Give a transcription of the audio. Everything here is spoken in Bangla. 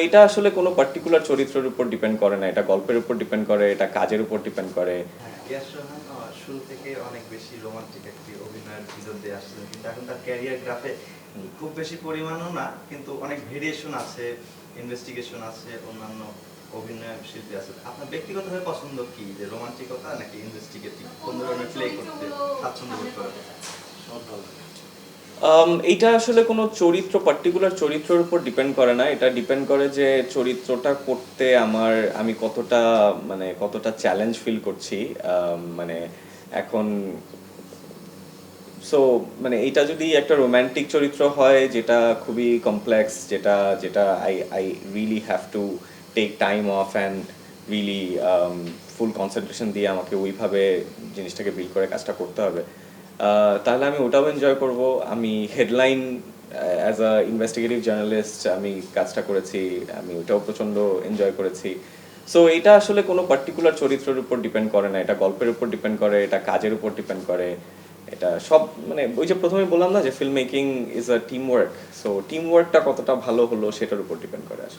এটা আসলে কোনো পার্টিকুলার চরিত্রের উপর ডিপেন্ড করে না, এটা গল্পের উপর ডিপেন্ড করে, এটা কাজের উপর ডিপেন্ড করে। হ্যাঁ, ইয়াশ রহমান শুরু থেকে অনেক বেশি রোমান্টিক একটি অভিনয়ের ভিতর দিয়ে আসছিলেন, কিন্তু এখন তার ক্যারিয়ার গ্রাফে খুব বেশি পরিমাণও না, কিন্তু অনেক ভেরিয়েশন আছে, ইনভেস্টিগেশন আছে, অন্যান্য অভিনয় শিল্পী আছে। আপনার ব্যক্তিগতভাবে পছন্দ কি, যে রোমান্টিকতা নাকি ইনভেস্টিগেটিভ, কোন ধরনের প্লে করতে স্বাচ্ছন্দ্য বোধ করেন? এইটা আসলে কোনো পার্টিকুলার চরিত্রের উপর ডিপেন্ড করে না, এটা ডিপেন্ড করে যে চরিত্রটা করতে আমি কতটা চ্যালেঞ্জ ফিল করছি। মানে এখন সো এইটা যদি একটা রোম্যান্টিক চরিত্র হয় যেটা খুবই কমপ্লেক্স, যেটা যেটা I I really have to take time off and really full concentration দিয়ে আমাকে ওইভাবে জিনিসটাকে বিল্ড করে কাজটা করতে হবে, তাহলে আমি ওটাও এনজয় করব। আমি headline as a investigative journalist আমি কাজটা করেছি, আমি ওটাও প্রচণ্ড এনজয় করেছি। সো এটা আসলে কোনো পার্টিকুলার চরিত্রের উপর ডিপেন্ড করে না, এটা গল্পের উপর ডিপেন্ড করে, এটা কাজের উপর ডিপেন্ড করে। এটা সব ওই যে প্রথমে বললাম না যে film making is a team work, so team ওয়ার্কটা কতটা ভালো হলো সেটার উপর ডিপেন্ড করে আসলে।